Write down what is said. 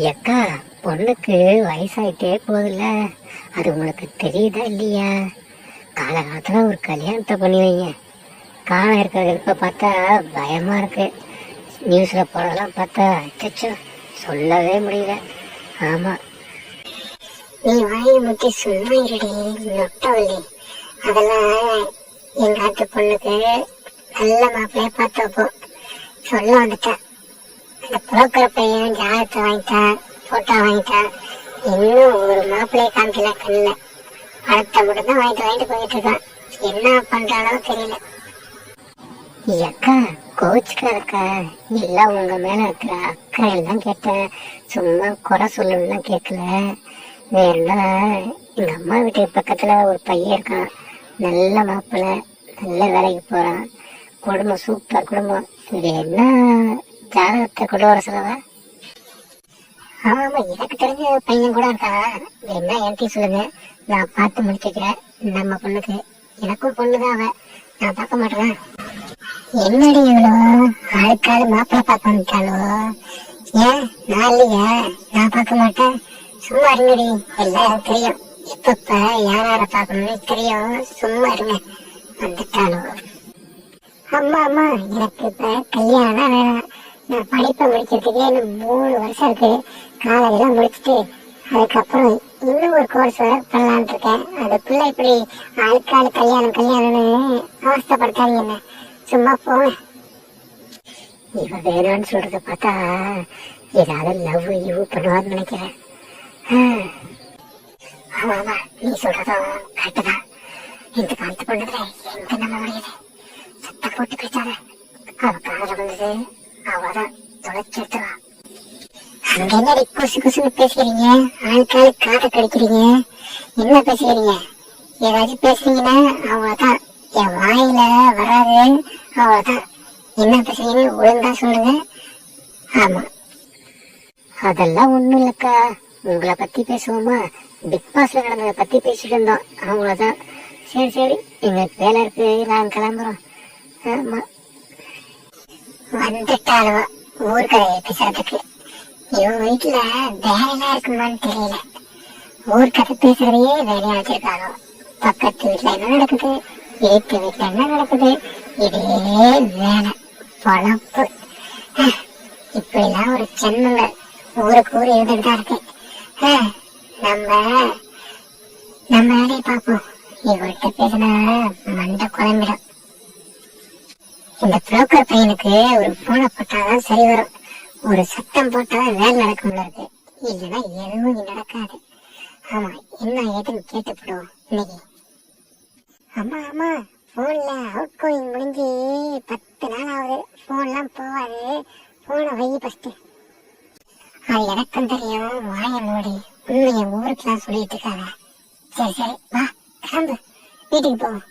எக்கா, பொண்ணுக்கு வயசாயிட்டே போகுதுல்ல, அது உங்களுக்கு தெரியுதா இல்லையா? காலகாலத்துல ஒரு கல்யாணத்தை பண்ணி வைங்க. காலம் இருக்கிறது இப்ப பார்த்தா பயமா இருக்கு. நியூஸ்ல போறதெல்லாம் பார்த்தா அச்சோ சொல்லவே முடியல. ஆமா, நீ வாயை முட்டி சும்மா இருடி நொட்டவள்ளி. அதெல்லாம் எங்க ஆத்து பொண்ணுக்கு நல்ல மாப்பிள்ளைய பார்த்து வைப்போம் சொல்ல வந்துட்டேன். அந்த புரோக்கர் பையன் ஜாதகத்தை வாங்கிட்டான், போட்டோ வாங்கிட்டான். இன்னும் ஒரு மாப்பிள்ளைய காமிக்கல கண்ணுல. பணத்தை மட்டும் தான் வாங்கிட்டு போயிட்டு இருக்கான். என்ன பண்றானோ தெரியல. அக்கா கோச்சுக்காரக்கா, எல்லாம் உங்க மேல இருக்கிற அக்கறையில் தான் கேட்டேன். சும்மா குறை சொல்லணும்லாம் கேட்கல. வேறா எங்க அம்மா வீட்டுக்கு பக்கத்துல ஒரு பையன் இருக்கான், நல்ல மாப்பிள்ளை, நல்ல வேலைக்கு போறான், குடும்பம் சூப்பர் குடும்பம். இது என்ன ஜாதகத்தை கொண்டு வர சொல்லவா? ஆமா, எனக்கு தெரிஞ்ச பையன் கூட இருக்கான். என்ன என்கிட்ட சொல்லுங்க, நான் பார்த்து முடிச்சுக்கிறேன் நம்ம பொண்ணுக்கு. எனக்கும் பொண்ணுதான் அவ, நான் பார்க்க மாட்டேன். என்னடி இவ்வளோ ஆளுக்காடு மாப்பிள்ளை பார்க்க வந்துட்டாலோ? ஏன் நான் இல்லையா? நான் பார்க்க மாட்டேன். சும்மா இருங்கடி, எல்லாம் தெரியும். எப்பப்ப யார பார்க்கணும்னு தெரியும். சும்மா இருங்க. வந்துட்டாலோ? அம்மா அம்மா, எனக்கு இப்ப கல்யாணம் வேணாம். நான் படிப்பை முடிக்கிறதுக்கே இன்னும் 3 வருஷம் இருக்கு. காலேஜெல்லாம் முடிச்சுட்டு அதுக்கப்புறம் இன்னும் ஒரு கோர்ஸ் வேற பண்ணலான் இருக்கேன். அதுக்குள்ள இப்படி ஆளுக்காடு கல்யாணம்னு அவஸ்தப்படுத்தாதீங்க. என்ன சும்மா போங்க. இவ வேணான்னு சொல்றத பார்த்தா ஏதாவது லவ் யூ பண்ணுவான்னு நினைக்கிறேன். ஆமா ஆமா, நீ சொல்றதும் கரெக்டு தான். இந்த காலத்து பொண்ணுல எங்க நம்ப முடியுது? சத்தம் போட்டு பேசாத. அவ காதல வந்தது அவதான் தொலைச்சி எடுத்துவா. அங்க என்னடி குசு குசுன்னு பேசுகிறீங்க? ஆளுக்காளு காதை கடிக்கிறீங்க. என்ன பேசுகிறீங்க? ஏதாச்சும் பேசுறீங்கன்னா அவ்வளவுதான். என் வாயில வராது, அவ்வளவுதான். என்ன பேசுறீங்கன்னு ஒழுங்கா சொல்லுங்க. ஆமா, அதெல்லாம் ஒண்ணும் இல்லக்கா. உங்களை பத்தி பேசுவோமா? பிக் பாஸ்ல நடந்ததை பத்தி பேசிட்டு இருந்தோம், அவ்வளவுதான். சரி சரி, எங்களுக்கு வேலை இருக்கு, நான் கிளம்புறோம். ஆமா, வந்துட்டாலும் ஊர்கதையை பேசுறதுக்கு இவன் வீட்டுல வேலையா இருக்குமான்னு தெரியல. ஊர்கதை பேசுறதையே வேலையா வச்சிருக்காங்க. பக்கத்து வீட்டுல என்ன நடக்குது, வீட்டு வீட்டுல என்ன நடக்குது, இதே வேலை பொழப்பு. இப்படிலாம் ஒரு சென்மங்க ஊருக்கு ஊர் இருந்துட்டு தான் இருக்கு. நம்ம வேலையை பார்ப்போம். இவர்கிட்ட பேசினா மண்டை குழம்பிடும். இந்த புரோக்கர் பையனுக்கு ஒரு பூனை போட்டாதான் சரி வரும். ஒரு சத்தம் போட்டாதான் வேலை நடக்கும்ல இருக்கு. இல்லைன்னா எதுவும் இங்க நடக்காது. ஆமா, என்ன ஏதுன்னு கேட்டுப்படுவோம் இன்னைக்கு. அம்மா அம்மா, போன்ல அவுட் கோயிங் முடிஞ்சு 10 நாள் ஆகுது. போன்லாம் போவாது. போனை வை ஃபர்ஸ்ட். அது எனக்கும் தெரியும். வாய மூடி உண்மையை ஊருக்குலாம் சொல்லிட்டு இருக்காங்க. சரி சரி, வா கிளம்பு, வீட்டுக்கு போவோம்.